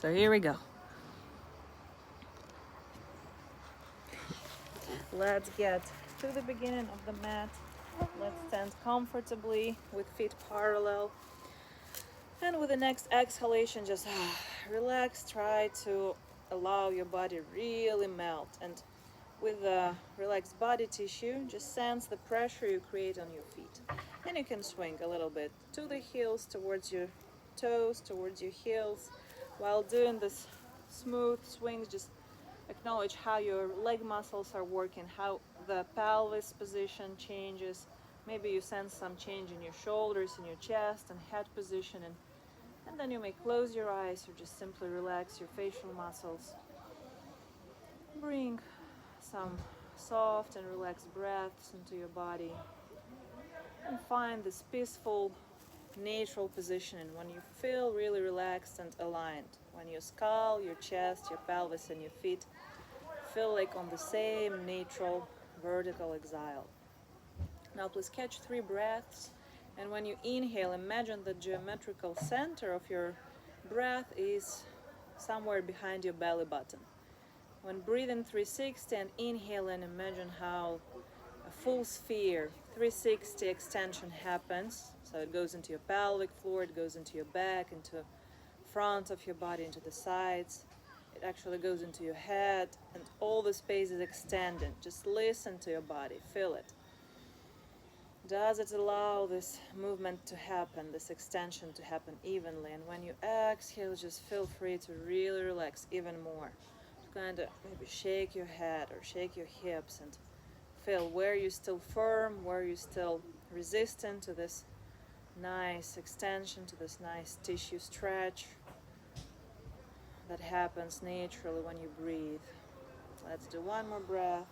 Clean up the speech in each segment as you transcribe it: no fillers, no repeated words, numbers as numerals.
So here we go. Let's get to the beginning of the mat. Let's stand comfortably with feet parallel. And with the next exhalation, just relax. Try to allow your body really melt. And with the relaxed body tissue, just sense the pressure you create on your feet. And you can swing a little bit to the heels, towards your toes, towards your heels. While doing this smooth swings, just acknowledge how your leg muscles are working, how the pelvis position changes. Maybe you sense some change in your shoulders, in your chest and head position. And then you may close your eyes or just simply relax your facial muscles. Bring some soft and relaxed breaths into your body. And find this peaceful, natural position when you feel really relaxed and aligned. When your skull, your chest, your pelvis and your feet feel like on the same natural vertical exhale. Now please catch 3 breaths, and when you inhale, imagine the geometrical center of your breath is somewhere behind your belly button. When breathing 360 and inhaling, imagine how a full sphere 360 extension happens. So it goes into your pelvic floor, it goes into your back, into front of your body, into the sides. It actually goes into your head, and all the space is extended. Just listen to your body, feel it. Does it allow this movement to happen, this extension to happen evenly? And when you exhale, just feel free to really relax even more. Kind of maybe shake your head or shake your hips and feel where you're still firm, where you're still resistant to this nice extension, to this nice tissue stretch that happens naturally when you breathe. Let's do one more breath.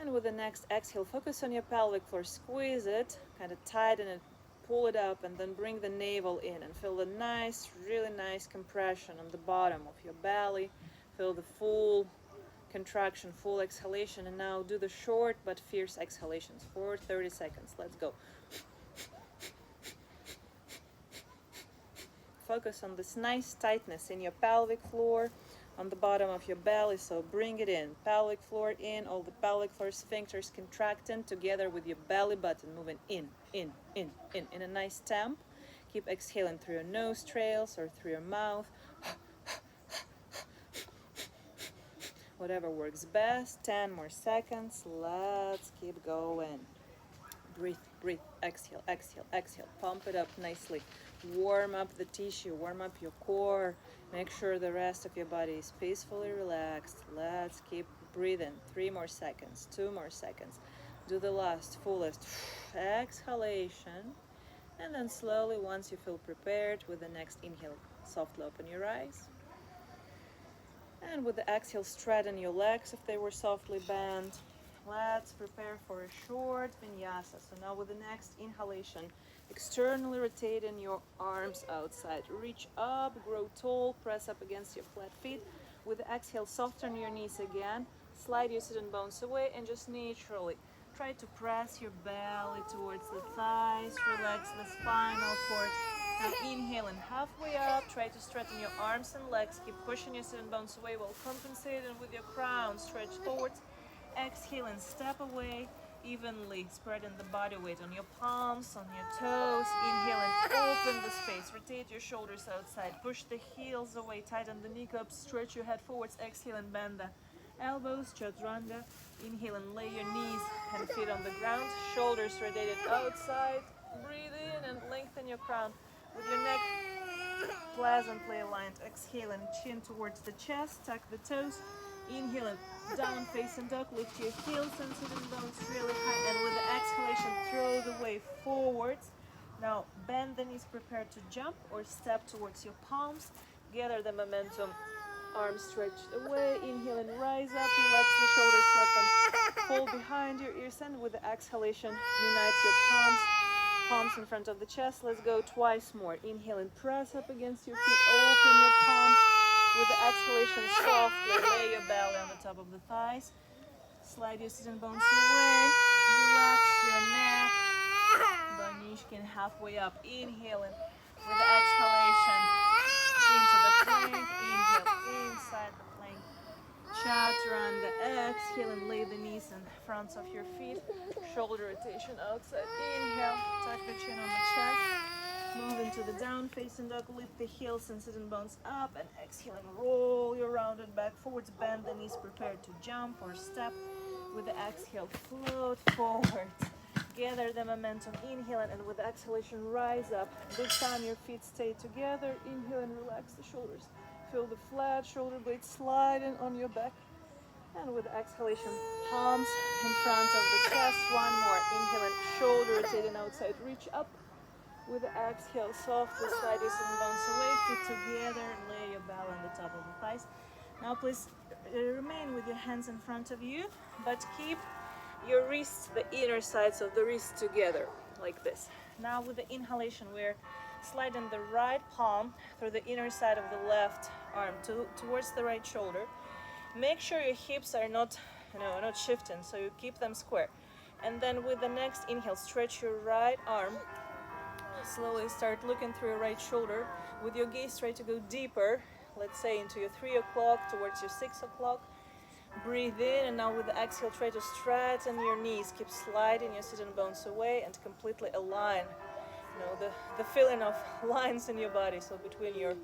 And with the next exhale, focus on your pelvic floor. Squeeze it, kind of tighten it, pull it up, and then bring the navel in and feel the nice, really nice compression on the bottom of your belly. Feel the full contraction, full exhalation. And now do the short but fierce exhalations for 30 seconds. Let's go. Focus on this nice tightness in your pelvic floor, on the bottom of your belly, so bring it in. Pelvic floor in, all the pelvic floor sphincters contracting together with your belly button moving in a nice temp. Keep exhaling through your nostrils or through your mouth. Whatever works best. 10 more seconds. Let's keep going. Breathe, breathe, exhale, exhale, exhale. Pump it up nicely. Warm up the tissue, warm up your core. Make sure the rest of your body is peacefully relaxed. Let's keep breathing. 3 more seconds, 2 more seconds. Do the last, fullest exhalation. And then slowly, once you feel prepared, with the next inhale, softly open your eyes. And with the exhale, straighten your legs if they were softly bent. Let's prepare for a short vinyasa. So now with the next inhalation, externally rotating your arms outside. Reach up, grow tall, press up against your flat feet. With the exhale, soften your knees again. Slide your sitting bones away and just naturally try to press your belly towards the thighs. Relax the spinal cord. Now inhaling halfway up, try to straighten your arms and legs. Keep pushing your sitting bones away while compensating with your crown. Stretch forwards. Exhaling, step away evenly, spreading the body weight on your palms, on your toes. Inhaling, open the space, rotate your shoulders outside, push the heels away, tighten the kneecaps, stretch your head forwards. Exhaling, bend the elbows, chaturanga. Inhaling, lay your knees and feet on the ground, shoulders rotated outside. Breathe in and lengthen your crown with your neck pleasantly aligned. Exhaling, chin towards the chest, tuck the toes. Inhaling, down facing dog, lift your heels and sitting bones really high, and with the exhalation, throw the weight forwards. Now bend the knees, prepare to jump or step towards your palms. Gather the momentum, arms stretched away. Inhaling, rise up, relax the shoulders, let them fall behind your ears, and with the exhalation, unite your palms in front of the chest. Let's go twice more. Inhaling, press up against your feet, open your palms. With the exhalation, softly lay your belly on the top of the thighs. Slide your sitting bones away. Relax your neck. Danishkin halfway up. Inhaling with the exhalation into exhale and lay the knees in front of your feet. Shoulder rotation outside. Inhale, tuck the chin on the chest. Move into the down facing dog. Lift the heels and sit and bones up. And exhale and roll your rounded back forwards. Bend the knees, prepare to jump or step. With the exhale, float forward. Gather the momentum. Inhale and with the exhalation, rise up. This time your feet stay together. Inhale and relax the shoulders. Feel the flat shoulder blades sliding on your back. And with the exhalation, palms in front of the chest. One more. Inhale and shoulder rotating outside. Reach up. With the exhale, softly slide your sitting bones away. Feet together. Lay your belly on the top of the thighs. Now please remain with your hands in front of you, but keep your wrists, the inner sides of the wrists together, like this. Now with the inhalation, we're sliding the right palm through the inner side of the left arm towards the right shoulder. Make sure your hips are not shifting, so you keep them square. And then with the next inhale, stretch your right arm. Slowly start looking through your right shoulder. With your gaze, try to go deeper, let's say into your 3 o'clock, towards your 6 o'clock. Breathe in, and now with the exhale, try to straighten your knees. Keep sliding your sitting bones away and completely align. The feeling of lines in your body. So between your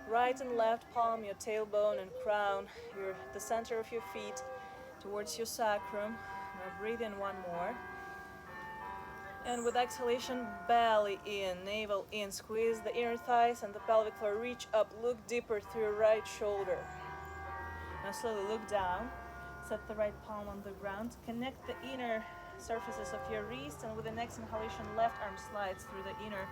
right and left palm, your tailbone and crown, the center of your feet towards your sacrum. Now breathe in one more. And with exhalation, belly in, navel in. Squeeze the inner thighs and the pelvic floor. Reach up, look deeper through your right shoulder. Now slowly look down. Set the right palm on the ground. Connect the inner surfaces of your wrist, and with the next inhalation, left arm slides through the inner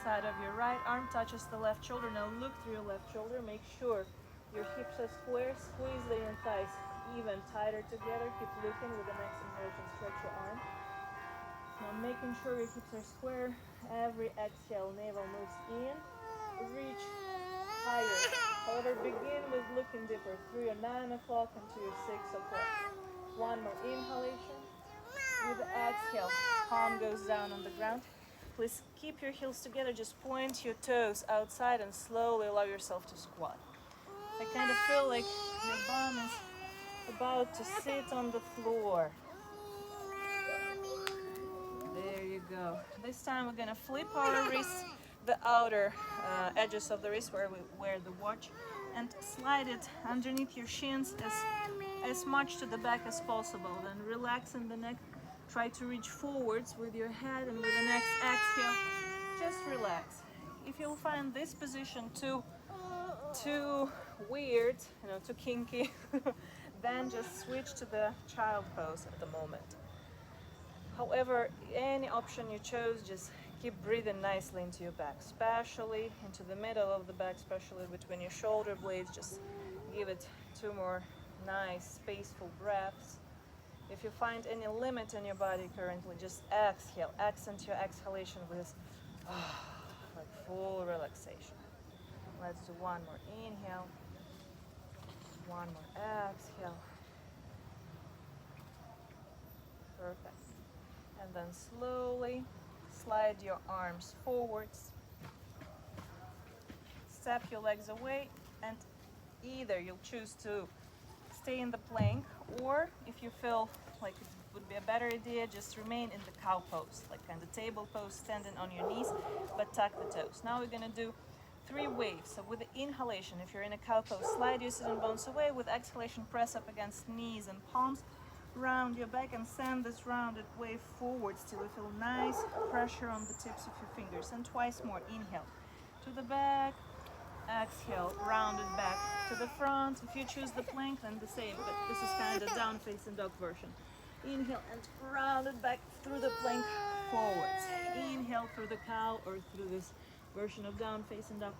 side of your right arm, touches the left shoulder. Now look through your left shoulder. Make sure your hips are square. Squeeze the inner thighs even tighter together. Keep looking. With the next inhalation, stretch your arm. Now making sure your hips are square. Every exhale, navel moves in. Reach higher. However, begin with looking deeper through your 9 o'clock into your 6 o'clock. One more inhalation. With the exhale, palm goes down on the ground. Please keep your heels together. Just point your toes outside and slowly allow yourself to squat. I kind of feel like your bum is about to sit on the floor. There you go. This time we're gonna flip our wrists, the outer edges of the wrist where we wear the watch, and slide it underneath your shins as much to the back as possible. Then relax in the neck. Try to reach forwards with your head, and with the next exhale, just relax. If you'll find this position too weird, too kinky, then just switch to the child pose at the moment. However, any option you chose, just keep breathing nicely into your back, especially into the middle of the back, especially between your shoulder blades. Just give it 2 more nice, spaceful breaths. If you find any limit in your body currently, just exhale. Accent your exhalation with like full relaxation. Let's do one more inhale, one more exhale. Perfect. And then slowly slide your arms forwards. Step your legs away, and either you'll choose to stay in the plank, or if you feel like it would be a better idea, just remain in the cow pose, like kind of table pose, standing on your knees, but tuck the toes. Now we're gonna do 3 waves. So with the inhalation, if you're in a cow pose, slide your sitting bones away. With exhalation, press up against knees and palms. Round your back and send this rounded wave forwards till you feel nice pressure on the tips of your fingers. And twice more. Inhale to the back. Exhale, rounded back to the front. If you choose the plank, then the same, but this is kind of the down facing dog version. Inhale and rounded back through the plank forwards. Inhale through the cow or through this version of down facing dog.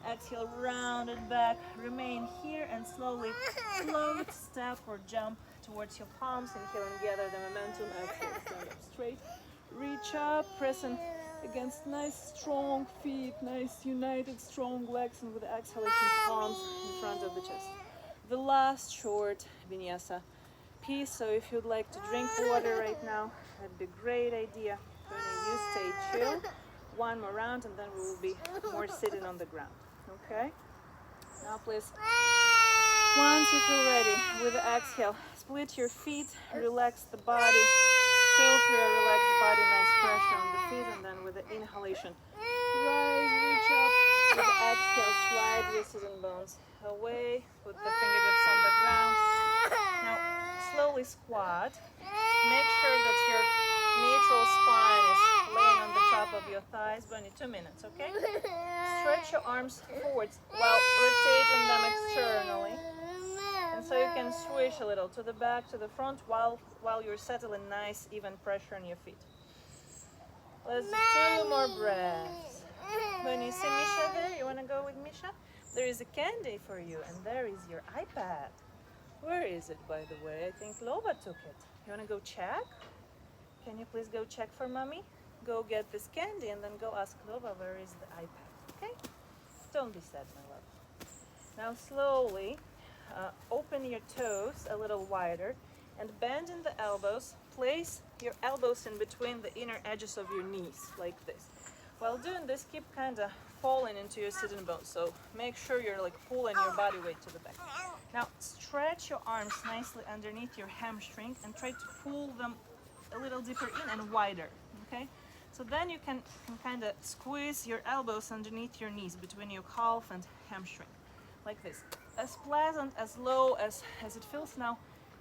Exhale, rounded back. Remain here and slowly float, step or jump towards your palms. Inhale and gather the momentum. Exhale, stand up straight. Reach up, pressing against nice strong feet, nice united strong legs, and with the exhalation, palms in front of the chest. The last short vinyasa piece. So if you'd like to drink water right now, that'd be a great idea. You stay chill. One more round, and then we will be more sitting on the ground. Okay? Now please Once you feel ready, with the exhale, split your feet, relax the body, feel through a relaxed body, nice pressure on the feet, and then with the inhalation, rise, reach up, with the exhale, slide your sitting bones away, put the fingertips on the ground. Now, slowly squat. Make sure that your neutral spine is laying on the top of your thighs. Bunny, 2 minutes, okay? Stretch your arms forwards while rotating them externally. And so you can swish a little to the back, to the front, while you're settling nice, even pressure on your feet. Let's do 2 more breaths. When you see Misha there, you want to go with Misha? There is a candy for you, and there is your iPad. Where is it, by the way? I think Lova took it. You want to go check? Can you please go check for mommy? Go get this candy and then go ask Lova where is the iPad, okay? Don't be sad, my love. Now slowly open your toes a little wider and bend in the elbows. Place your elbows in between the inner edges of your knees, like this. While doing this, keep kind of falling into your sitting bones. So make sure you're like pulling your body weight to the back. Now stretch your arms nicely underneath your hamstring and try to pull them a little deeper in and wider, okay? So then you can kind of squeeze your elbows underneath your knees between your calf and hamstring, like this. As pleasant, as low as it feels now.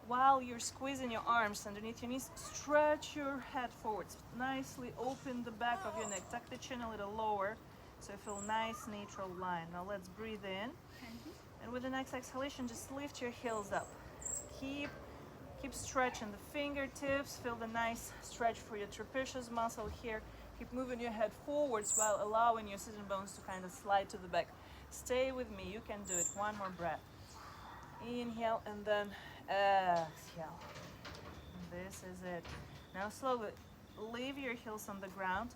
While you're squeezing your arms underneath your knees, stretch your head forwards. Nicely open the back of your neck. Tuck the chin a little lower so you feel nice neutral line. Now let's breathe in. And with the next exhalation, just lift your heels up. Keep stretching the fingertips. Feel the nice stretch for your trapezius muscle here. Keep moving your head forwards while allowing your sitting bones to kind of slide to the back. Stay with me. You can do it. 1 more breath. Inhale and then exhale. This is it. Now slowly leave your heels on the ground.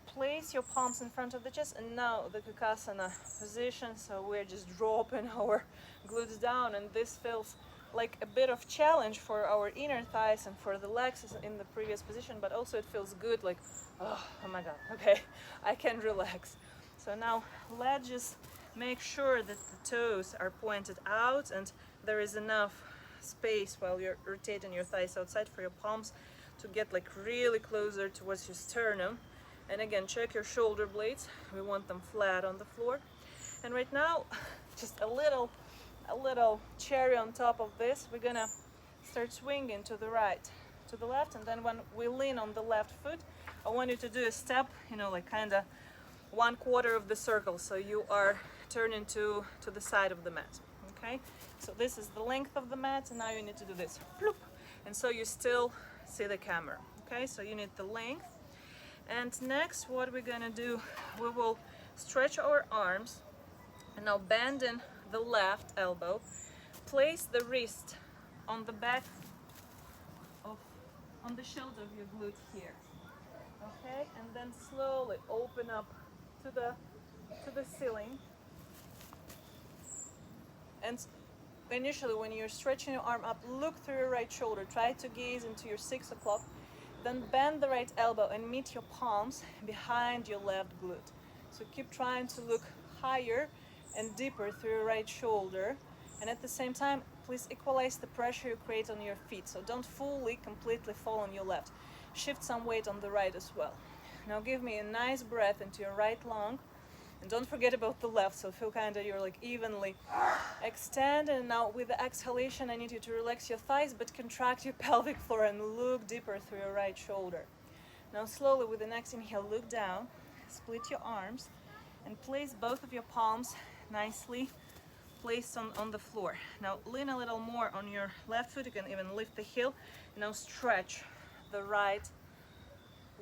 Place your palms in front of the chest, and now the Kakasana position. So we're just dropping our glutes down, and this feels like a bit of challenge for our inner thighs and for the legs in the previous position, but also it feels good, like, oh my God, okay, I can relax. So now let's just make sure that the toes are pointed out and there is enough space while you're rotating your thighs outside for your palms to get like really closer towards your sternum. And again, check your shoulder blades. We want them flat on the floor. And right now, just a little cherry on top of this, we're gonna start swinging to the right, to the left, and then when we lean on the left foot, I want you to do a step, like kind of 1/4 of the circle, so you are turning to the side of the mat, okay? So this is the length of the mat, and now you need to do this, bloop, and so you still see the camera, okay? So you need the length. And next, what we're gonna do, we will stretch our arms, and now bend in the left elbow, place the wrist on the back on the shoulder of your glute here, okay? And then slowly open up to the ceiling. And initially, when you're stretching your arm up, look through your right shoulder. Try to gaze into your 6 o'clock. Then bend the right elbow and meet your palms behind your left glute. So keep trying to look higher and deeper through your right shoulder. And at the same time, please equalize the pressure you create on your feet. So don't completely fall on your left. Shift some weight on the right as well. Now give me a nice breath into your right lung. And don't forget about the left, so feel kind of you're like evenly extend. And now with the exhalation, I need you to relax your thighs, but contract your pelvic floor and look deeper through your right shoulder. Now slowly with the next inhale, look down, split your arms, and place both of your palms nicely placed on the floor. Now lean a little more on your left foot. You can even lift the heel. Now stretch the right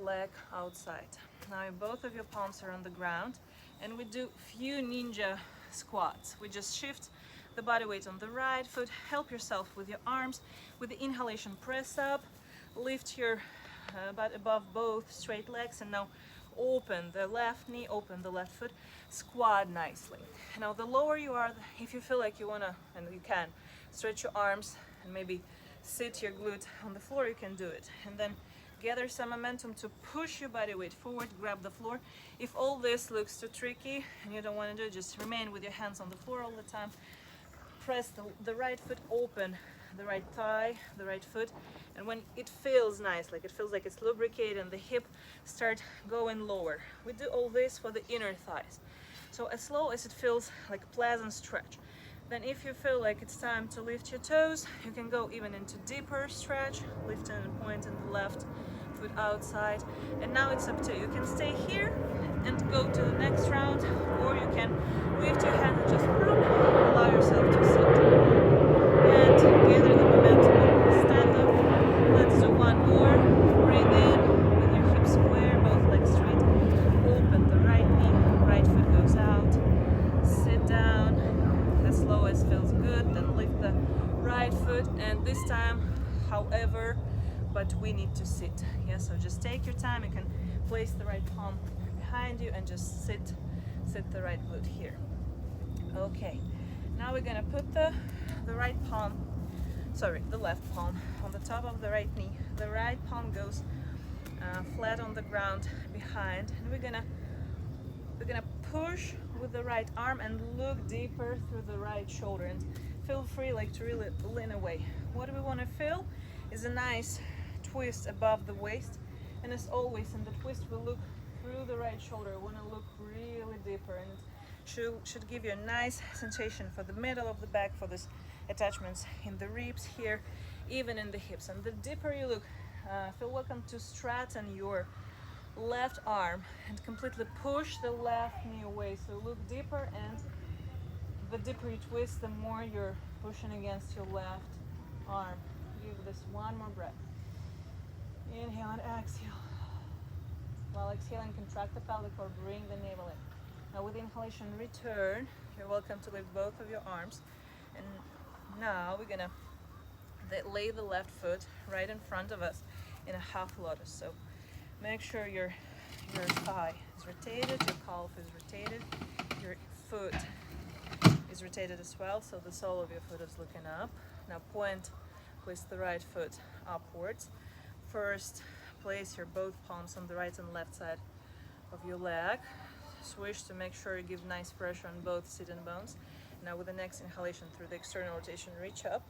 leg outside. Now both of your palms are on the ground. And we do few ninja squats. We just shift the body weight on the right foot. Help yourself with your arms. With the inhalation, press up. Lift your butt above both straight legs. And now open the left knee, open the left foot. Squat nicely. Now the lower you are, if you feel like you wanna, and you can, stretch your arms and maybe sit your glute on the floor, you can do it. And then gather some momentum to push your body weight forward, grab the floor. If all this looks too tricky and you don't want to do it, just remain with your hands on the floor all the time. press the right foot open, the right thigh, the right foot, and when it feels nice, like it feels like it's lubricated and the hip start going lower. We do all this for the inner thighs. So as slow as it feels like pleasant stretch. Then if you feel like it's time to lift your toes, you can go even into deeper stretch, lifting and pointing the left foot outside. And now it's up to you. You can stay here and go to the next round, or you can lift your hand and just allow yourself to sit. And gather the momentum and stand up. Let's do one more. Breathe in with your hips square, both legs straight. Open the right knee, right foot goes out. Sit down as slow as feels good, then lift the right foot, and this time, however, but we need to sit. Yeah, so just take your time. You can place the right palm behind you and just sit the right glute here. Okay, now we're gonna put the left palm on the top of the right knee. The right palm goes flat on the ground behind, and we're gonna push with the right arm and look deeper through the right shoulder, and feel free like to really lean away. What we want to feel is a nice twist above the waist, and as always in the twist we look through the right shoulder. We want to look really deeper, and it should give you a nice sensation for the middle of the back, for this attachments in the ribs here, even in the hips. And the deeper you look, feel welcome to straighten your left arm and completely push the left knee away. So look deeper, and the deeper you twist, the more you're pushing against your left arm. Give this one more breath. Inhale and exhale. While exhaling, contract the pelvic floor, bring the navel in. Now with inhalation, return. You're welcome to lift both of your arms. And now we're gonna lay the left foot right in front of us in a half lotus. So make sure your thigh is rotated, your calf is rotated, your foot is rotated as well, so the sole of your foot is looking up. Now place the right foot upwards. First, place your both palms on the right and left side of your leg. Swish to make sure you give nice pressure on both sitting bones. Now with the next inhalation through the external rotation, reach up.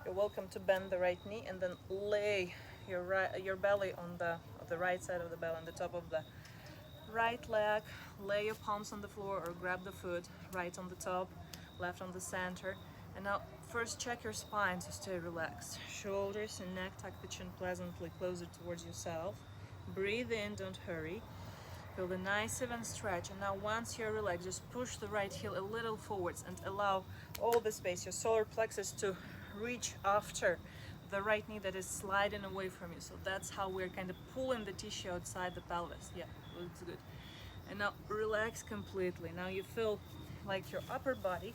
You're welcome to bend the right knee and then lay your belly on the right side of the belly, on the top of the right leg. Lay your palms on the floor or grab the foot, right on the top, left on the center. And now first check your spine to stay relaxed. Shoulders and neck, tuck the chin pleasantly closer towards yourself. Breathe in, don't hurry. Feel the nice even stretch. And now once you're relaxed, just push the right heel a little forwards and allow all the space, your solar plexus, to reach after the right knee that is sliding away from you. So that's how we're kind of pulling the tissue outside the pelvis. Yeah, looks good. And now relax completely. Now you feel like your upper body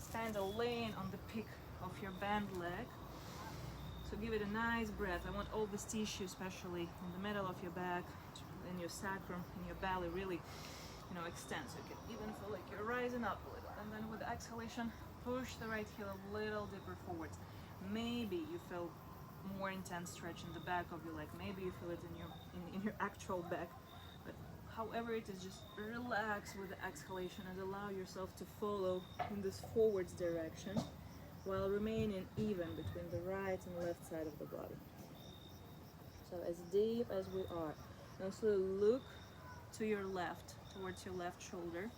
is kind of laying on the peak of your bent leg. So give it a nice breath. I want all this tissue, especially in the middle of your back, in your sacrum, in your belly, really, extend. So you can even feel like you're rising up a little. And then with the exhalation, push the right heel a little deeper forwards. Maybe you feel more intense stretch in the back of your leg. Maybe you feel it in your actual back. But however it is, just relax with the exhalation and allow yourself to follow in this forwards direction while remaining even between the right and left side of the body. So as deep as we are. Now slowly look to your left, towards your left shoulder.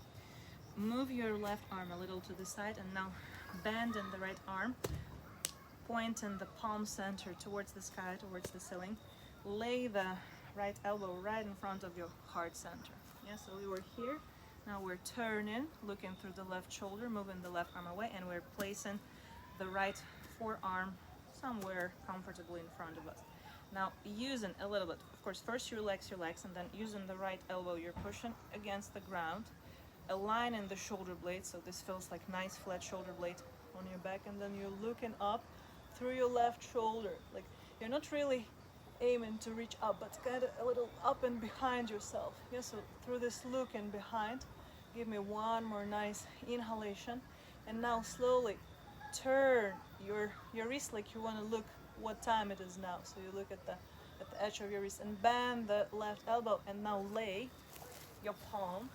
Move your left arm a little to the side, and now bend in the right arm. Point in the palm center towards the sky, towards the ceiling. Lay the right elbow right in front of your heart center. Yeah, so we were here. Now we're turning, looking through the left shoulder, moving the left arm away, and we're placing the right forearm somewhere comfortably in front of us. Now using a little bit, of course, first you relax your legs, and then using the right elbow, you're pushing against the ground, aligning the shoulder blades, so this feels like nice flat shoulder blade on your back, and then you're looking up through your left shoulder. Like you're not really aiming to reach up, but kind of a little up and behind yourself. Yeah, so through this look and behind, give me one more nice inhalation, and now slowly turn your wrist like you want to look what time it is now. So you look at the edge of your wrist and bend the left elbow, and now lay your palm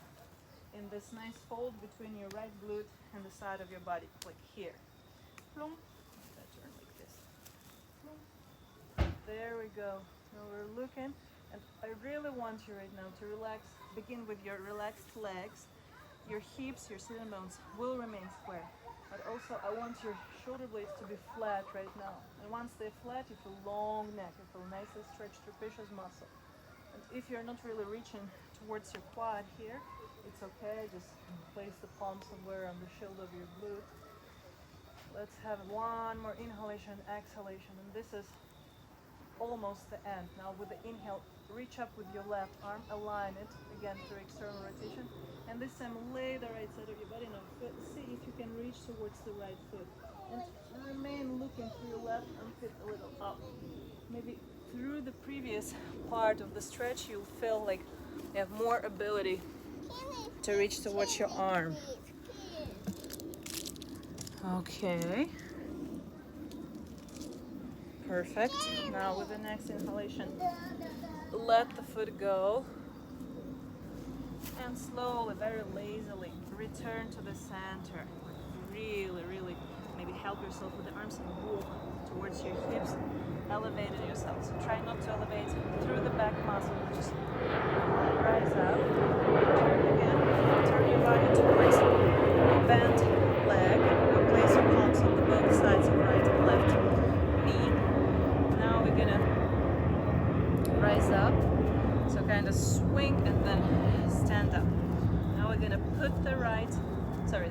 in this nice fold between your right glute and the side of your body, like here. Plum. That turn like this. Plum. There we go. Now we're looking, and I really want you right now to relax. Begin with your relaxed legs. Your hips, your sitting bones will remain square. But also I want your shoulder blades to be flat right now. And once they're flat, you feel long neck. You feel nicely stretched trapezius muscle. And if you're not really reaching towards your quad here, it's okay. Just place the palm somewhere on the shield of your glute. Let's have one more inhalation, exhalation. And this is almost the end. Now with the inhale, reach up with your left arm, align it again through external rotation, and this time lay the right side of your body. Now see if you can reach towards the right foot, and remain looking through your left armpit a little up. Maybe through the previous part of the stretch you'll feel like you have more ability to reach towards your arm. Okay. Perfect. Now with the next inhalation, let the foot go and slowly, very lazily return to the center. Really maybe help yourself with the arms and walk towards your hips, elevating yourself. So try not to elevate through the back muscle, just rise up, turn again, turn your body towards the bent leg, and place your palms on the both sides of right and left knee. Now we're gonna rise up, so kind of swing and then stand up. Now we're gonna put the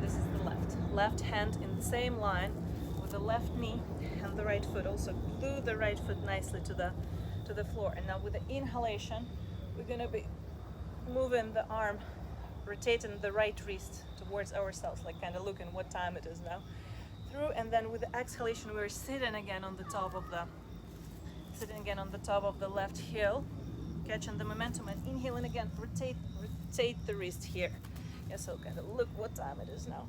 this is the left hand in the same line with the left knee and the right foot. Also glue the right foot nicely to the floor. And now with the inhalation, we're gonna be moving the arm, rotating the right wrist towards ourselves, like kind of looking what time it is now. Through, and then with the exhalation, we're sitting again on the top of the left heel, catching the momentum, and inhaling again, rotate the wrist here. Yeah, so kind of look what time it is now.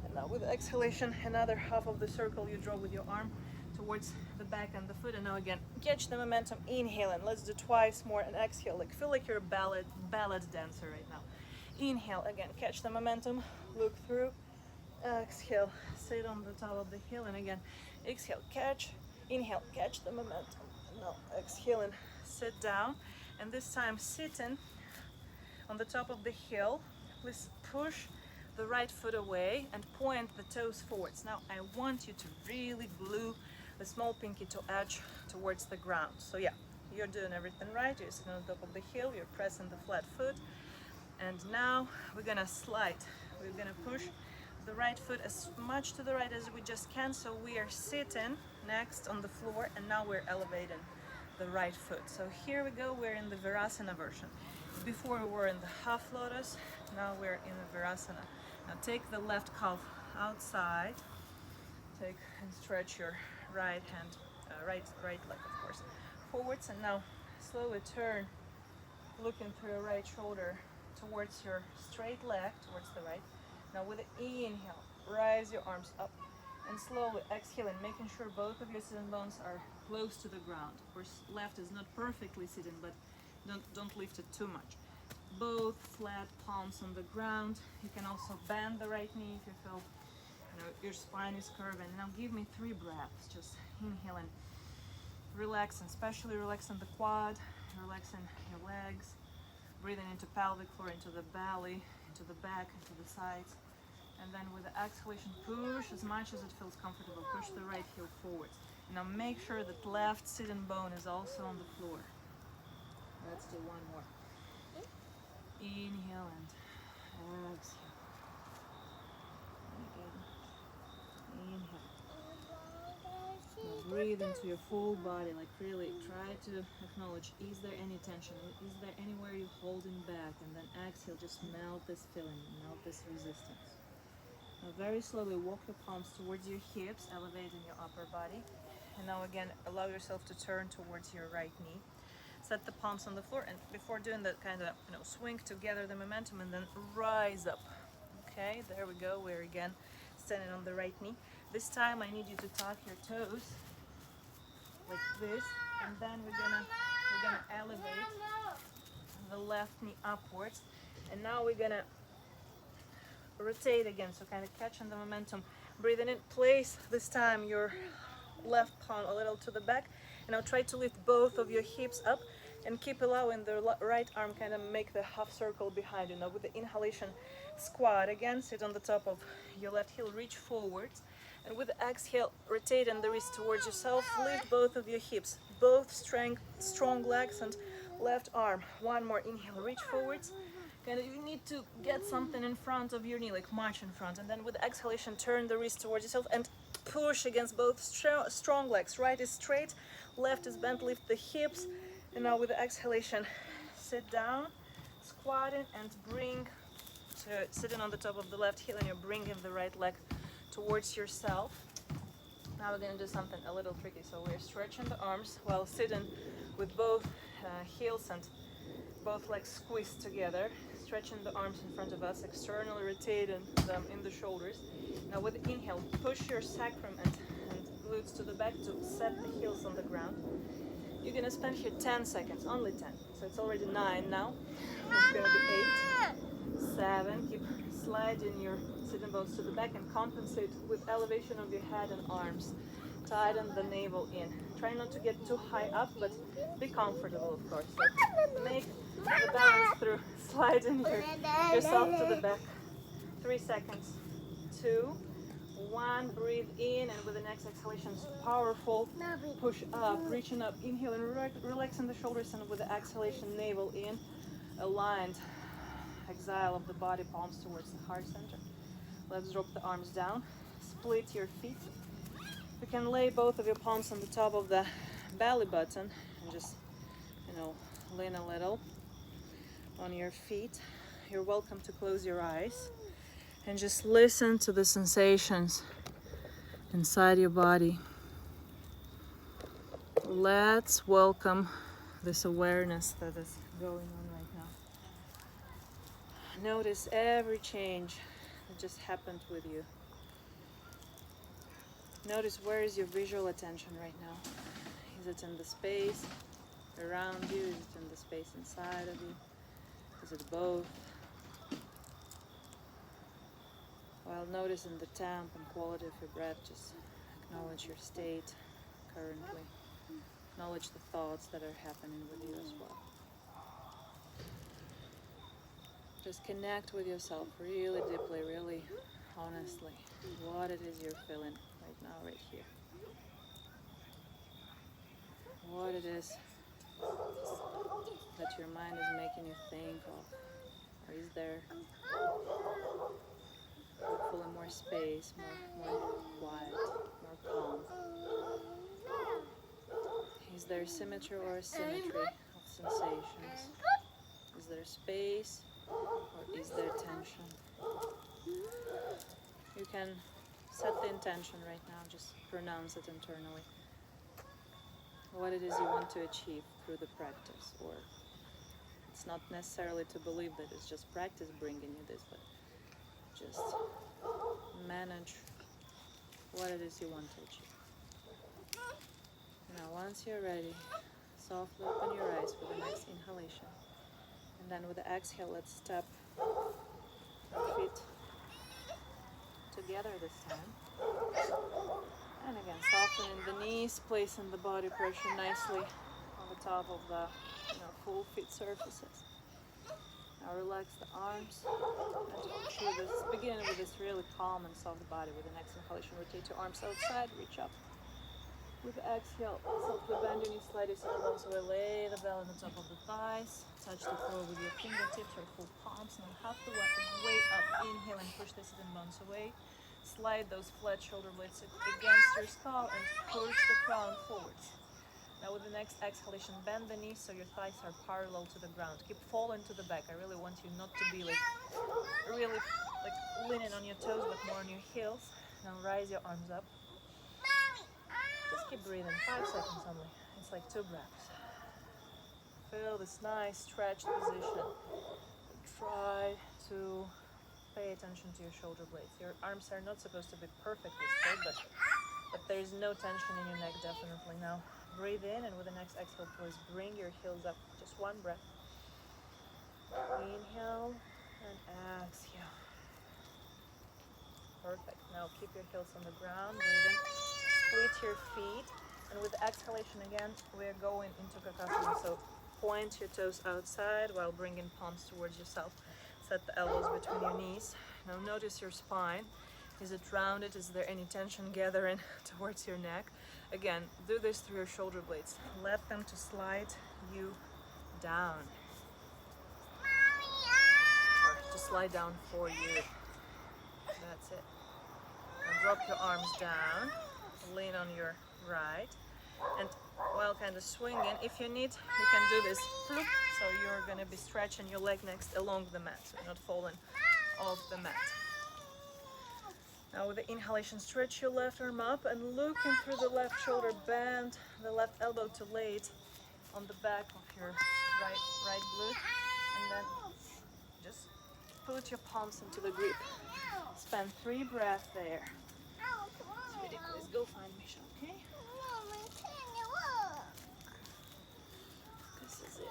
And now with the exhalation, another half of the circle you draw with your arm towards the back and the foot. And now again, catch the momentum, inhaling. Let's do twice more, and exhale. Like feel like you're a ballet dancer right now. Inhale again, catch the momentum, look through. Exhale, sit on the top of the heel, and again, exhale, catch. Inhale, catch the momentum. Now exhaling, sit down, and this time sitting on the top of the heel. Please push the right foot away and point the toes forwards. Now I want you to really glue the small pinky toe edge towards the ground. So yeah, you're doing everything right. You're sitting on the top of the heel, you're pressing the flat foot, and now we're gonna slide. We're gonna push the right foot as much to the right as we just can. So we are sitting next on the floor, and now we're elevating the right foot. So here we go, we're in the Virasana version. Before we were in the half lotus, now we're in the Virasana. Now take the left calf outside, take and stretch your right hand, right leg of course, forwards, and now slowly turn, looking through your right shoulder towards your straight leg, towards the right. Now with the inhale, rise your arms up, and slowly exhaling, making sure both of your sitting bones are close to the ground. Of course, left is not perfectly sitting, but don't lift it too much. Both flat palms on the ground. You can also bend the right knee if you feel your spine is curving. Now give me 3 breaths, just inhaling, relaxing, especially relaxing the quad, relaxing your legs, breathing into pelvic floor, into the belly, into the back, into the sides. And then with the exhalation, push as much as it feels comfortable. Push the right heel forwards. Now make sure that left sitting bone is also on the floor. Let's do one more. Inhale and exhale. And again. Inhale. Now breathe into your full body. Like really try to acknowledge, is there any tension? Is there anywhere you're holding back? And then exhale, just melt this feeling, melt this resistance. Now very slowly walk your palms towards your hips, elevating your upper body. And now again, allow yourself to turn towards your right knee. Set the palms on the floor, and before doing that, kind of swing to gather the momentum, and then rise up. Okay, there we go. We're again standing on the right knee. This time I need you to tuck your toes like this, and then we're gonna elevate the left knee upwards, and now we're gonna rotate again. So kind of catching the momentum Breathing in, place this time your left palm a little to the back, and now try to lift both of your hips up and keep allowing the right arm kind of make the half circle behind you. Now with the inhalation, squat again, sit on the top of your left heel, reach forwards, and with the exhale, rotating the wrist towards yourself, lift both of your hips, both strong legs and left arm. One more inhale, reach forwards. Kind of you need to get something in front of your knee, like march in front, and then with the exhalation, turn the wrist towards yourself and push against both strong legs. Right is straight, left is bent, lift the hips, and now with the exhalation, sit down, squatting, and bring to sitting on the top of the left heel, and you're bringing the right leg towards yourself. Now we're going to do something a little tricky. So we're stretching the arms while sitting with both heels and both legs squeezed together, stretching the arms in front of us, externally rotating them in the shoulders. Now with the inhale, push your sacrum and glutes to the back to set the heels on the ground. You're going to spend here 10 seconds, only 10. So it's already 9 now. It's going to be 8, 7. Keep sliding your sitting bones to the back and compensate with elevation of your head and arms. Tighten the navel in. Try not to get too high up, but be comfortable, of course. So make the balance through sliding yourself to the back. 3 seconds. 2, 1. Breathe in, and with the next exhalation, powerful push up, reaching up, inhale and relaxing the shoulders, and with the exhalation, navel in, aligned exhale of the body, palms towards the heart center. Let's drop the arms down, split your feet. You can lay both of your palms on the top of the belly button and just, lean a little on your feet. You're welcome to close your eyes and just listen to the sensations inside your body. Let's welcome this awareness that is going on right now. Notice every change that just happened with you. Notice where is your visual attention right now. Is it in the space around you? Is it in the space inside of you? Is it both? While noticing the temp and quality of your breath, just acknowledge your state currently. Acknowledge the thoughts that are happening with you as well. Just connect with yourself really deeply, really honestly, what it is you're feeling right now, right here. What it is that your mind is making you think of. Or is there hopefully more space, more quiet, more calm? Is there symmetry or asymmetry of sensations? Is there space or is there tension? You can set the intention right now, just pronounce it internally. What it is you want to achieve through the practice, or it's not necessarily to believe that it's just practice bringing you this, but just manage what it is you want to achieve. Now once you're ready, softly open your eyes for the next inhalation, and then with the exhale, let's step our feet together this time. And again, softening the knees, placing the body pressure nicely on the top of the full feet surfaces. Now relax the arms and through this, beginning with this really calm and soft body. With the next inhalation, rotate your arms outside, reach up. With the exhale, softly bend your knees, slide your elbows away, lay the belly on the top of the thighs, touch the floor with your fingertips or full palms. Now half the way up, inhale and push the sitting bones away. Slide those flat shoulder blades against your skull and push the crown forwards. Now with the next exhalation, bend the knees so your thighs are parallel to the ground. Keep falling to the back. I really want you not to be really leaning on your toes, but more on your heels. Now rise your arms up. Just keep breathing, 5 seconds only. It's like 2 breaths. Feel this nice stretched position. Try to pay attention to your shoulder blades. Your arms are not supposed to be perfectly straight, but there is no tension in your neck, definitely. Now breathe in, and with the next exhale, please bring your heels up. Just 1 breath. Inhale and exhale. Perfect. Now keep your heels on the ground. Breathe in. Split your feet. And with exhalation again, we're going into Kakasana. So point your toes outside while bringing palms towards yourself. Set the elbows between your knees. Now notice your spine. Is it rounded? Is there any tension gathering towards your neck? Again, do this through your shoulder blades. Let them to slide you down. Or to slide down for you. That's it. Now drop your arms down. Lean on your right. And while kind of swinging, if you need, you can do this. So you're going to be stretching your leg next along the mat. So you're not falling off the mat. Now with the inhalation, stretch your left arm up and looking through the left shoulder, bend the left elbow to lay it on the back of your right glute, and then just put your palms into the grip. Spend 3 breaths there. Sweetie, please go find Misha, okay? This is it.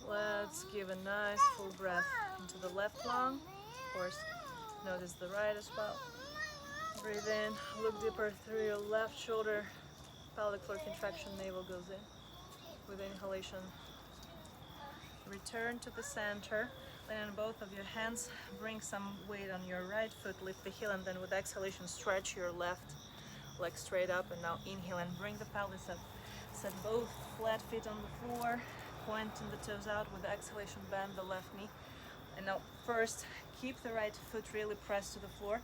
Let's give a nice full breath into the left lung. Of course, notice the right as well. Breathe in, look deeper through your left shoulder. Pelvic floor contraction, navel goes in. With inhalation, return to the center. Lean on both of your hands. Bring some weight on your right foot. Lift the heel, and then with exhalation, stretch your left leg straight up. And now inhale and bring the pelvis up. Set both flat feet on the floor. Pointing the toes out. With exhalation, bend the left knee. And now first, keep the right foot really pressed to the floor.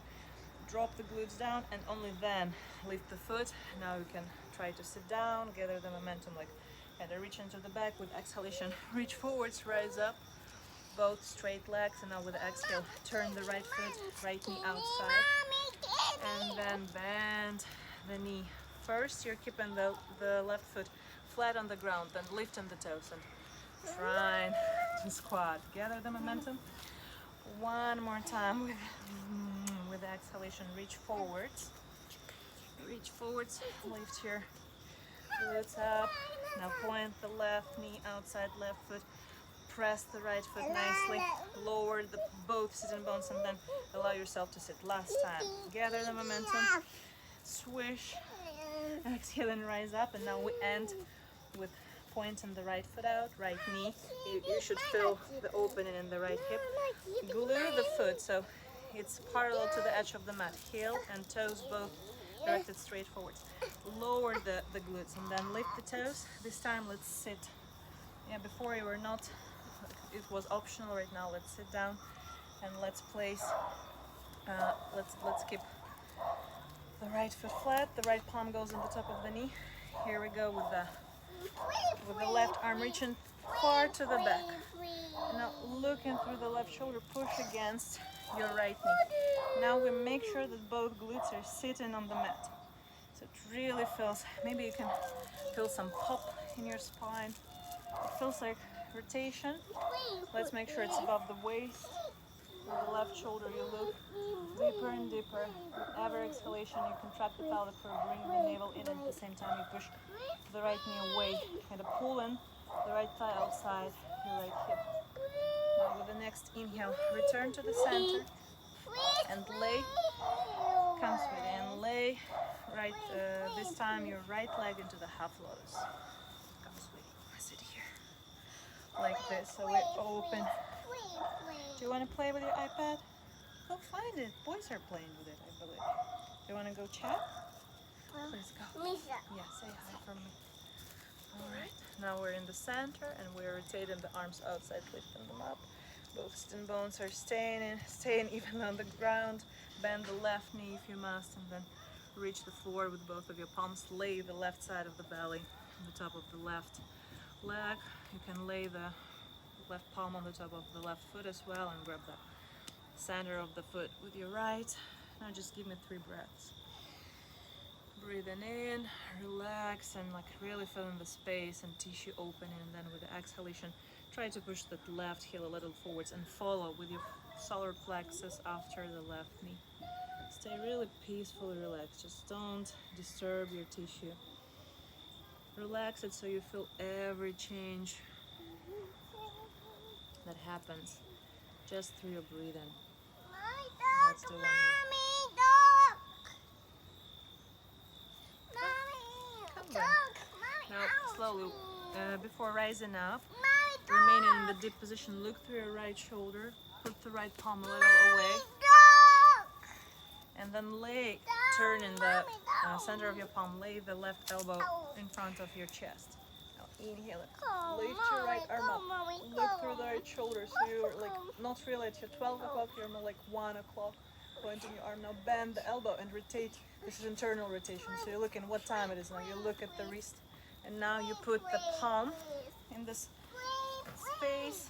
Drop the glutes down and only then lift the foot. Now you can try to sit down, gather the momentum, like kind of reach into the back. With exhalation, reach forwards, rise up. Both straight legs, and now with exhale, turn the right foot, right knee outside. And then bend the knee. First, you're keeping the left foot flat on the ground, then lifting the toes and trying to squat. Gather the momentum. One more time with the exhalation, reach forwards. Reach forwards, lift your glutes up. Now point the left knee outside, left foot. Press the right foot nicely. Lower both sitting bones and then allow yourself to sit. Last time. Gather the momentum. Swish. Exhale and rise up. And now we end with pointing the right foot out, right knee. You should feel the opening in the right hip. Glue the foot so it's parallel to the edge of the mat. Heel and toes both directed straight forwards. Lower the glutes and then lift the toes. This time let's sit. Yeah, before you were not, it was optional. Right now let's sit down and let's place, let's keep the right foot flat. The right palm goes on the top of the knee. Here we go with the left arm reaching far to the back. Now looking through the left shoulder, push against your right knee. Now we make sure that both glutes are sitting on the mat. So it really feels, maybe you can feel some pop in your spine. It feels like rotation. Let's make sure it's above the waist. With the left shoulder, you look deeper and deeper. With every exhalation, you contract the pelvic floor, bring the navel in, and at the same time, you push the right knee away, kind of pulling the right thigh outside your right hip. Now, with the next inhale, return to the center and lay. Come, sweetie, and lay. Right, this time your right leg into the half lotus. Come, sweetie, sit here like this. So we open. Do you want to play with your iPad? Go find it. Boys are playing with it, I believe. Do you want to go chat? Let's go. Yeah, say hi from me. All right. Now we're in the center and we're rotating the arms outside, lifting them up. Both shin bones are staying even on the ground. Bend the left knee if you must, and then reach the floor with both of your palms. Lay the left side of the belly on the top of the left leg. You can lay the left palm on the top of the left foot as well and grab the center of the foot with your right. Now just give me 3 breaths. Breathing in, relax, and like really feeling the space and tissue opening, and then with the exhalation, try to push that left heel a little forwards and follow with your solar plexus after the left knee. Stay really peacefully relaxed. Just don't disturb your tissue. Relax it so you feel every change that happens just through your breathing. Let's do one more. Come on. Now, slowly, before rising up, remaining in the deep position, look through your right shoulder, put the right palm a little away, and then turn in the center of your palm, lay the left elbow in front of your chest. Now inhale it, lift your right arm up, look through the right shoulder, so you're like not really at your 12 o'clock, you're more like 1 o'clock, pointing your arm. Now bend the elbow and rotate. This is internal rotation, so you look in what time it is now. You look at the wrist, and now you put the palm in this space,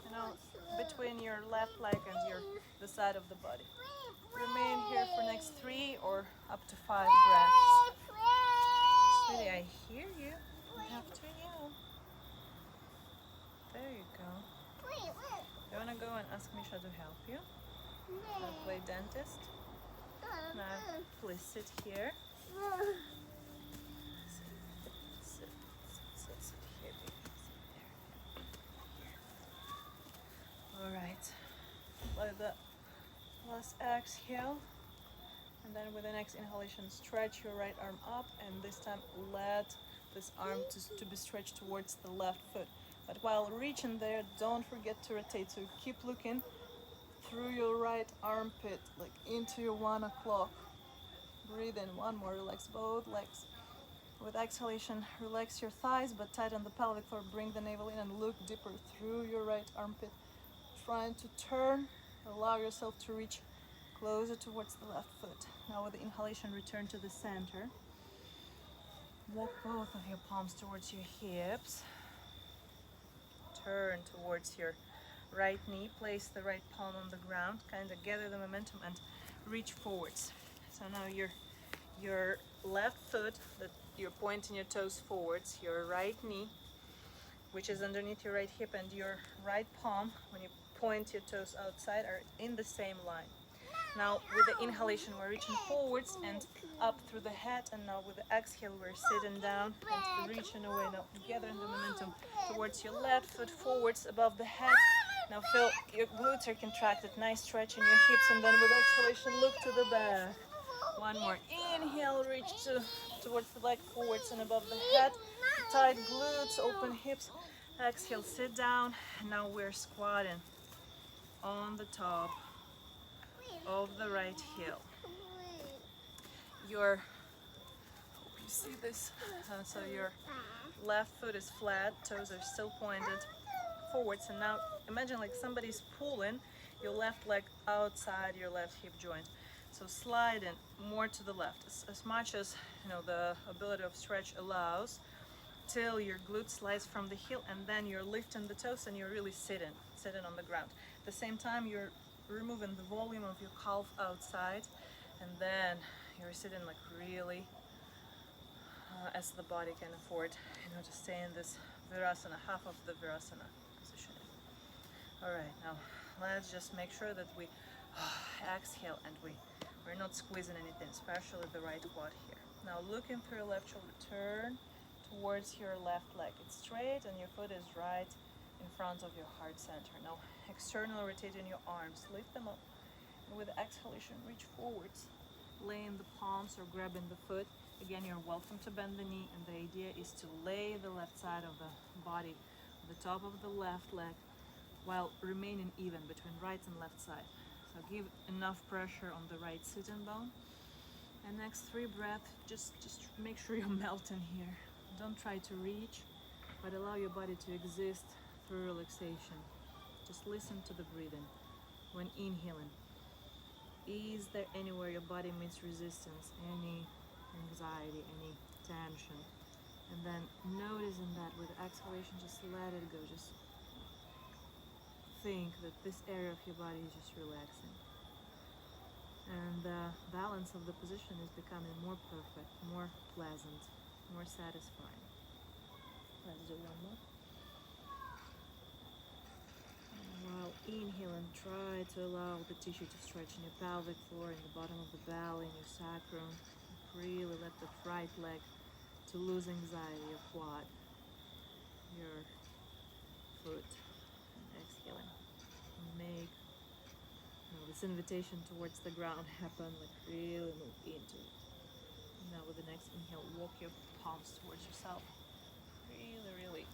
you know, between your left leg and the side of the body. Remain here for next 3 or up to 5 breaths. Sweetie, I hear you. After you. There you go. You wanna go and ask Misha to help you? I'll play dentist. Now, please sit here. Sit here, baby. Sit there. All right. Let the last exhale, and then with the next inhalation, stretch your right arm up, and this time let this arm to be stretched towards the left foot. But while reaching there, don't forget to rotate. So keep looking through your right armpit, like into your 1 o'clock. Breathe in, one more, relax both legs. With exhalation, relax your thighs, but tighten the pelvic floor, bring the navel in and look deeper through your right armpit. Trying to turn, allow yourself to reach closer towards the left foot. Now with the inhalation, return to the center. Walk both of your palms towards your hips. Turn towards your right knee, place the right palm on the ground, kind of gather the momentum and reach forwards. So now your left foot, that you're pointing your toes forwards, your right knee, which is underneath your right hip, and your right palm, when you point your toes outside, are in the same line. Now with the inhalation, we're reaching forwards and up through the head, and now with the exhale, we're sitting down and reaching away. Now gathering the momentum towards your left foot forwards above the head. Now feel your glutes are contracted, nice stretch in your hips, and then with exhalation, look to the back. One more. Inhale, reach towards the leg, forwards and above the head. Tight glutes, open hips. Exhale, sit down. Now we're squatting on the top of the right heel. Hope you see this. So your left foot is flat, toes are still pointed forwards, and now imagine like somebody's pulling your left leg outside your left hip joint. So slide in more to the left, as much as the ability of stretch allows, till your glute slides from the heel, and then you're lifting the toes and you're really sitting on the ground. At the same time, you're removing the volume of your calf outside, and then you're sitting like really as the body can afford, to stay in this Virasana, half of the Virasana position. All right, now let's just make sure that we exhale and we're not squeezing anything, especially the right quad here. Now looking through your left shoulder, turn towards your left leg. It's straight and your foot is right in front of your heart center. Now external rotating your arms, lift them up, and with the exhalation, reach forwards, laying the palms or grabbing the foot. Again, you're welcome to bend the knee, and the idea is to lay the left side of the body on the top of the left leg while remaining even between right and left side. So give enough pressure on the right sitting bone. And next 3 breaths, just make sure you're melting here. Don't try to reach, but allow your body to exist through relaxation. Just listen to the breathing. When inhaling, is there anywhere your body meets resistance, any anxiety, any tension? And then noticing that with exhalation, just let it go. Just think that this area of your body is just relaxing. And the balance of the position is becoming more perfect, more pleasant, more satisfying. Let's do one more. And while inhaling, try to allow the tissue to stretch in your pelvic floor, in the bottom of the belly, in your sacrum. Really let the right leg to lose anxiety, your quad, your foot. And exhaling. Make this invitation towards the ground happen, like really move into it. Now with the next inhale, walk your palms towards yourself. Really, really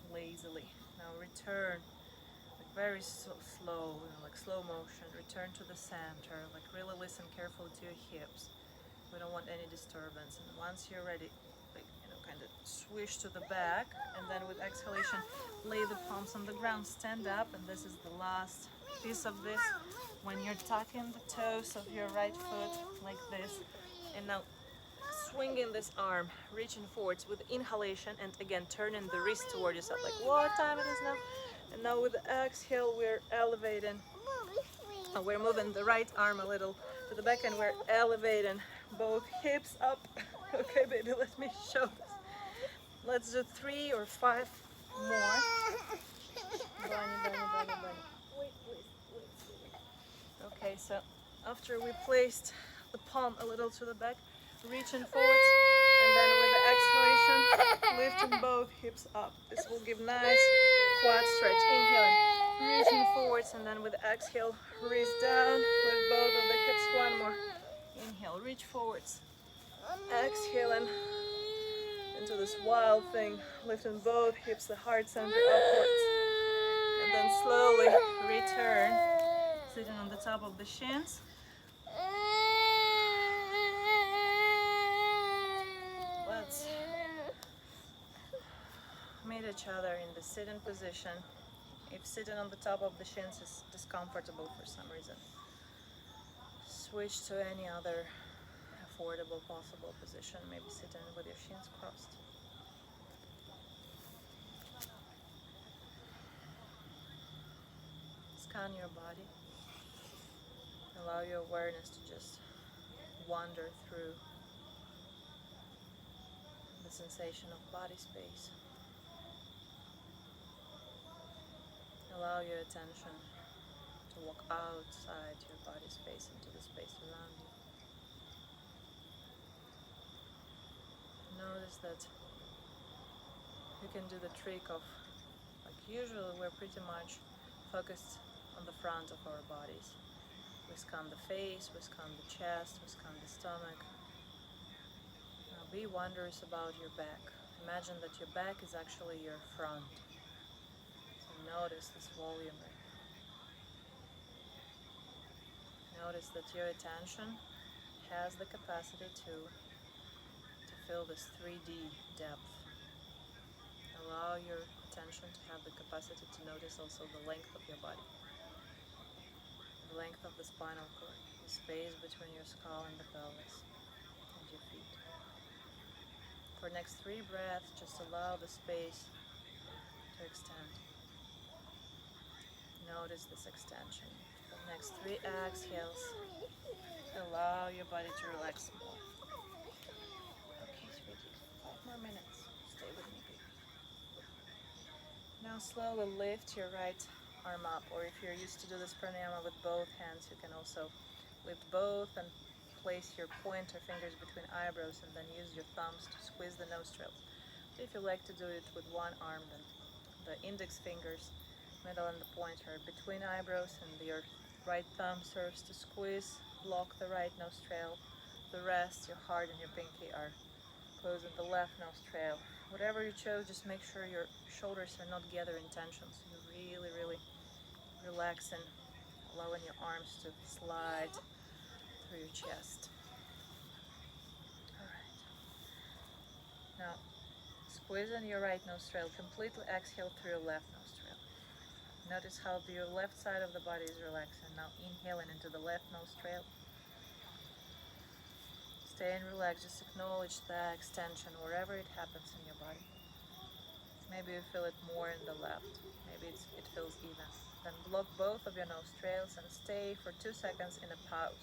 lazily. Now return, like very slow, like slow motion. Return to the center, like really listen carefully to your hips. We don't want any disturbance. And once you're ready, like, kind of swish to the back, and then with exhalation, lay the palms on the ground, stand up, and this is the last piece of this. When you're tucking the toes of your right foot like this, and now swinging this arm, reaching forwards with inhalation, and again turning the wrist toward yourself, like what time it is now. And now with the exhale, we're elevating. We're moving the right arm a little to the back, and we're elevating both hips up. Okay, baby, let me show this. Let's do 3 or 5 more. Bunny, bunny, bunny, bunny. Wait, wait. Okay, so after we placed the palm a little to the back, reaching forwards, and then with the exhalation, lifting both hips up. This will give nice quad stretch. Inhaling, reaching forwards, and then with the exhale, wrist down, lift both of the hips. One more. Inhale, reach forwards. Exhaling into this wild thing, lifting both hips, the heart center upwards. And then slowly return, sitting on the top of the shins. Let's meet each other in the sitting position. If sitting on the top of the shins is discomfortable for some reason, switch to any other affordable possible position, maybe sitting with your shins crossed. Scan your body. Allow your awareness to just wander through the sensation of body space. Allow your attention to walk outside your body space into the space around you. Notice that you can do the trick of, like usually we're pretty much focused on the front of our bodies. We scan the face, we scan the chest, we scan the stomach. Now be wondrous about your back. Imagine that your back is actually your front. So notice this volume. Notice that your attention has the capacity to feel this 3D depth. Allow your attention to have the capacity to notice also the length of your body, the length of the spinal cord, the space between your skull and the pelvis, and your feet. For next 3 breaths, just allow the space to extend. Notice this extension. For next 3 exhales, allow your body to relax more. Okay, sweetie, 5 more minutes. Stay with me, baby. Now slowly lift your right arm up, or if you're used to do this pranayama with both hands, you can also lift both and place your pointer fingers between eyebrows, and then use your thumbs to squeeze the nostrils. If you like to do it with one arm, then the index fingers, middle and the pointer between eyebrows, and your right thumb serves to squeeze, block the right nostril. The rest, your heart and your pinky, are closing the left nostril. Whatever you chose, just make sure your shoulders are not gathering tension, so you're really, really relaxing, allowing your arms to slide through your chest. Alright. Now, squeezing your right nostril, completely exhale through your left nostril. Notice how your left side of the body is relaxing. Now inhaling into the left nostril. Stay and relax, just acknowledge the extension wherever it happens in your body. Maybe you feel it more in the left, maybe it feels even. Then block both of your nostrils and stay for 2 seconds in a pause.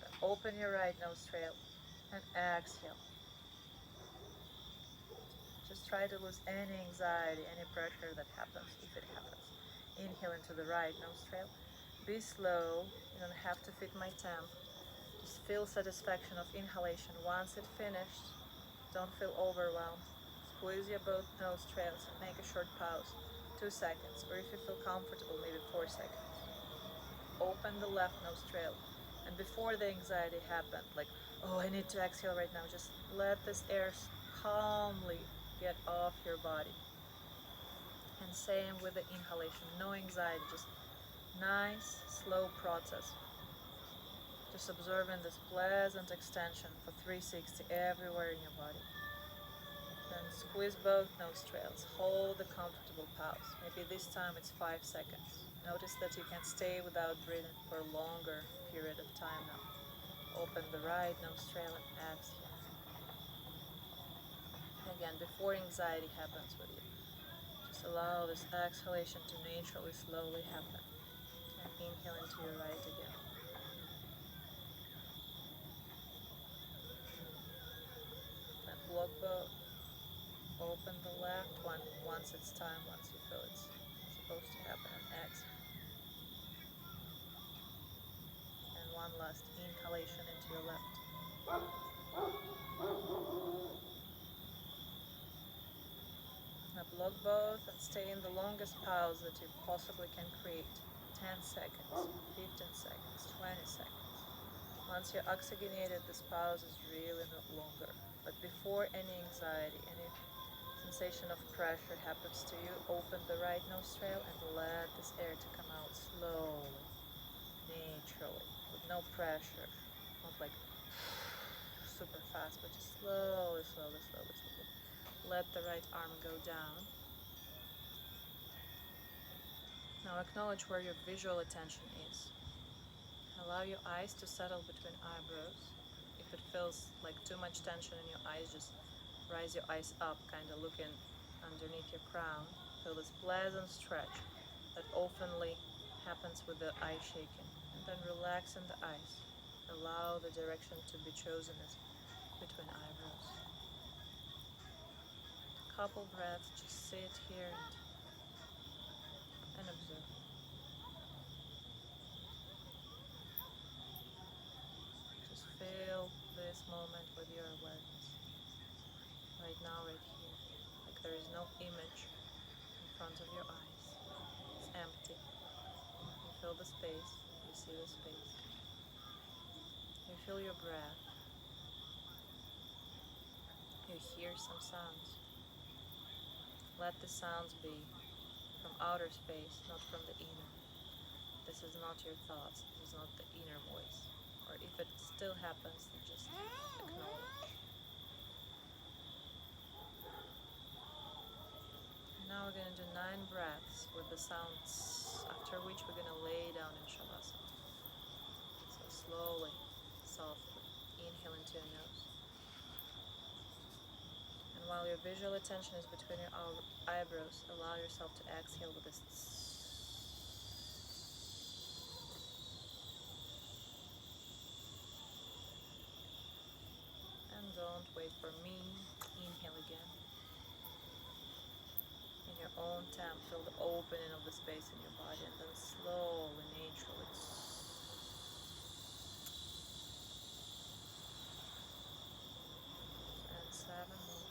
Then open your right nostril and exhale. Just try to lose any anxiety, any pressure that happens, if it happens. Inhale into the right nostril. Be slow, you don't have to fit my temp. Just feel satisfaction of inhalation. Once it's finished, don't feel overwhelmed. Squeeze your both nostrils and make a short pause, 2 seconds, or if you feel comfortable, maybe 4 seconds. open the left nostril. And before the anxiety happened, like, oh, I need to exhale right now, just let this air calmly get off your body. And same with the inhalation, no anxiety, just nice, slow process. Just observing this pleasant extension for 360 everywhere in your body. Then squeeze both nostrils, hold the comfortable pause. Maybe this time it's 5 seconds. Notice that you can stay without breathing for a longer period of time now. Open the right nostril and exhale. Again, before anxiety happens with you, just allow this exhalation to naturally, slowly happen. And inhale into your right again. And block both. Open the left one once it's time, once you feel it's supposed to happen, and exhale. And one last inhalation into your left. Now block both and stay in the longest pause that you possibly can create. 10 seconds, 15 seconds, 20 seconds. Once you're oxygenated, this pause is really not longer. But before any anxiety, any sensation of pressure happens to you, open the right nostril and let this air to come out slowly, naturally, with no pressure, not like super fast, but just slowly, slowly, slowly, slowly. Let the right arm go down. Now acknowledge where your visual attention is. Allow your eyes to settle between eyebrows. If it feels like too much tension in your eyes, just rise your eyes up, kind of looking underneath your crown. Feel this pleasant stretch that oftenly happens with the eye shaking. And then relax in the eyes. Allow the direction to be chosen as between eyebrows. Couple breaths, just sit here and observe. Just feel this moment with your awareness. Right now, right here. Like there is no image in front of your eyes. It's empty. You feel the space. You see the space. You feel your breath. You hear some sounds. Let the sounds be from outer space, not from the inner. This is not your thoughts. This is not the inner voice. Or if it still happens, then just acknowledge. Now we're going to do 9 breaths with the sounds, after which we're going to lay down in Shavasana. So slowly, softly, inhale into your nose. And while your visual attention is between your eyebrows, allow yourself to exhale with this. And don't wait for me. Inhale again. In your own time, feel the opening of the space in your body, and then slowly, naturally. And 7 more.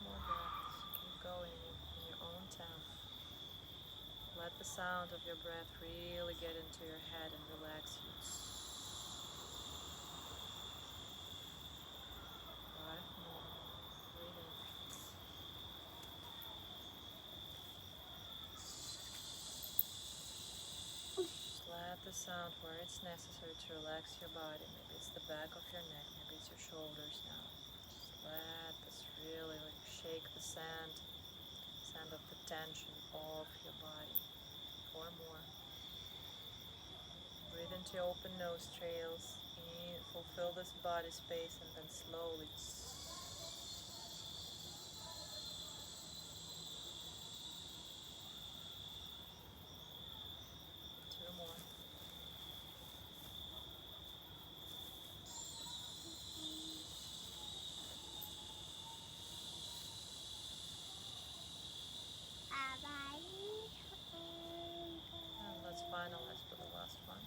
More breaths. Keep going in your own time. Let the sound of your breath really get into your head and relax you. 5 more. Breathe in. Just let the sound where it's necessary to relax your body. Maybe it's the back of your neck. Maybe it's your shoulders now. Just let this really shake the sand of the tension off your body. 4 more. Breathe into your open nostrils. Fulfill this body space and then slowly. 2 more. And let's finalize for the last one.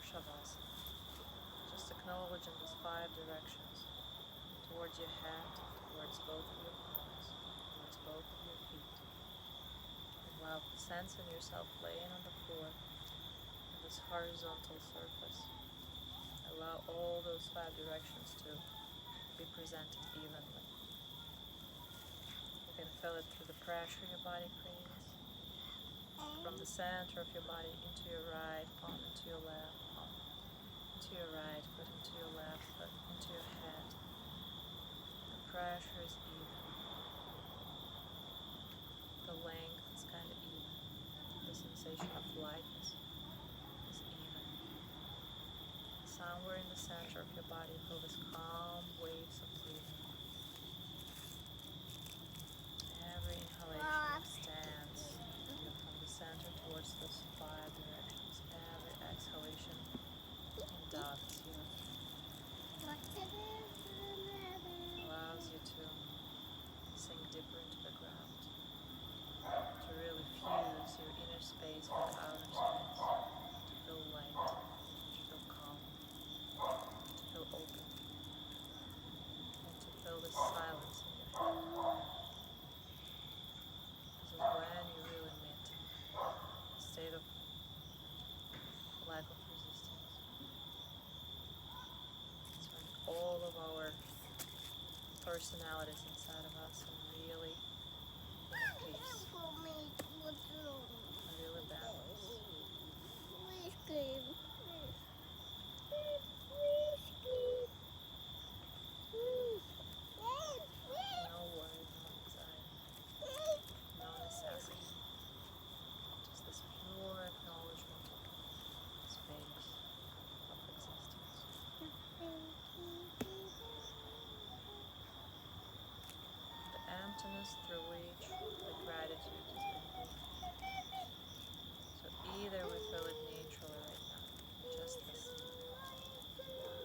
Shavasana. Just acknowledging these 5 directions towards your head, towards both of your palms, towards both of your feet. And while sensing yourself laying on the floor on this horizontal surface, allow all those 5 directions to be presented evenly. You can feel it through the pressure your body creates, from the center of your body into your right palm, into your left palm, into your right foot, into your left foot, into your head. The pressure is even. The length is kind of even. The sensation of lightness is even. Somewhere in the center of your body, feel this calm waves of breathing. Every inhalation extends you from the center towards those 5 directions. Every exhalation inducts you, allows you to sink deeper into the ground, to really fuse your inner space with outer space, to feel light, to feel calm, to feel open, and to feel the silence in your head. This is when you really meet a state of lack of resistance. It's when all of our personalities inside of us are really in peace, really balanced. No worries, no anxiety, no necessity. Just this pure acknowledgement of space, of existence. The emptiness through which the gratitude has been moved. So either we feel it naturally right now, just this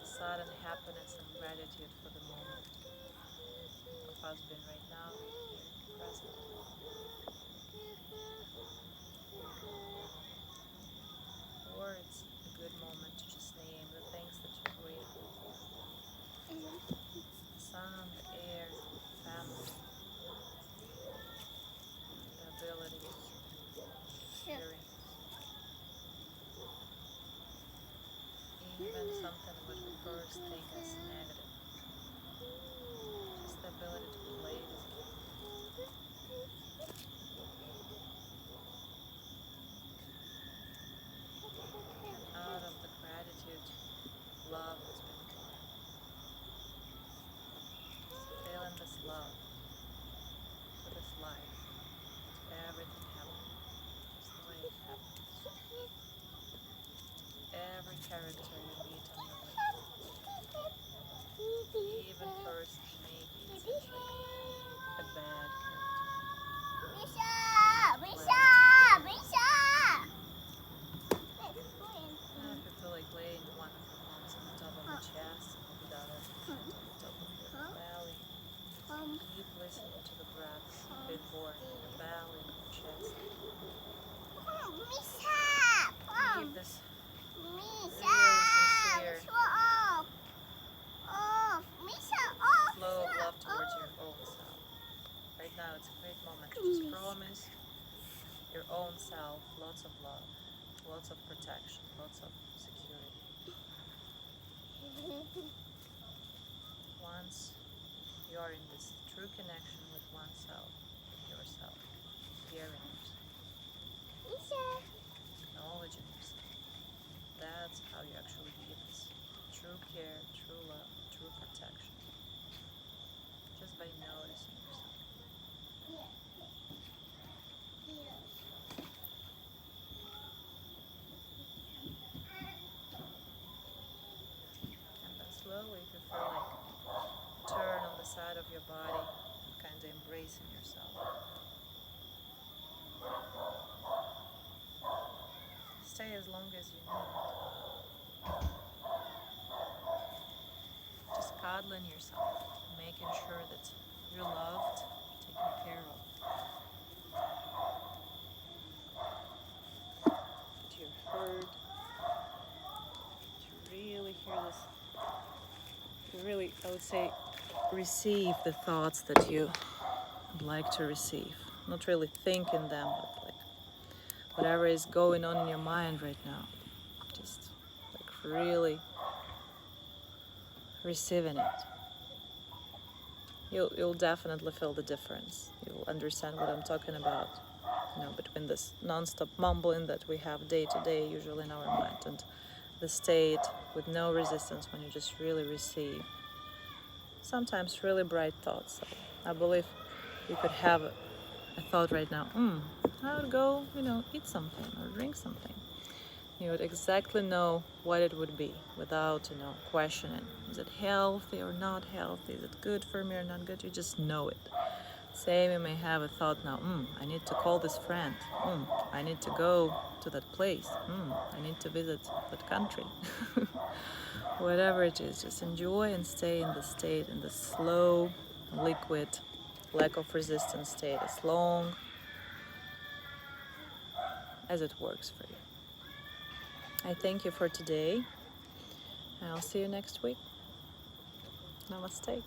sudden happiness and gratitude for the moment of us being right now, here, present. Or it's a good moment to just name the things that you're grateful for. The sun, the air, family, the ability, hearing. Even something what we first think as negative. Just the ability to play this game. And out of the gratitude, love has been born. Feeling this love for this life, to everything happening, just the way it happens. Every character you meet on your way. Even first, maybe it seems like a bad character. If you feel like laying one of your palms on the top of your chest, and the other hand on the top of your belly, keep listening to the breaths being born in your belly and your chest. Keep this really sincere flow of love towards your own self. Right now it's a great moment to just promise your own self lots of love, lots of protection, lots of security. Once you are in this true connection with oneself, with yourself, hearing yourself, acknowledging yourself, that's how you actually give this true care, true love, true protection. Just by noticing yourself. And then slowly, if you feel like, turn on the side of your body, kind of embracing yourself. Stay as long as you need. Just cuddling yourself, making sure that you're loved, taken care of, that you're heard, would say receive the thoughts that you would like to receive. Not really think in them, but like whatever is going on in your mind right now, just like really receiving it. You'll definitely feel the difference. You'll understand what I'm talking about, between this non-stop mumbling that we have day to day usually in our mind and the state with no resistance when you just really receive sometimes really bright thoughts. So I believe you could have a thought right now, I would go, eat something or drink something. You would exactly know what it would be without, questioning. Is it healthy or not healthy? Is it good for me or not good? You just know it. Same, you may have a thought now, I need to call this friend. I need to go to that place. I need to visit that country. Whatever it is, just enjoy and stay in the state, in the slow, liquid, lack of resistance state as long as it works for you. I thank you for today, and I'll see you next week. Namaste.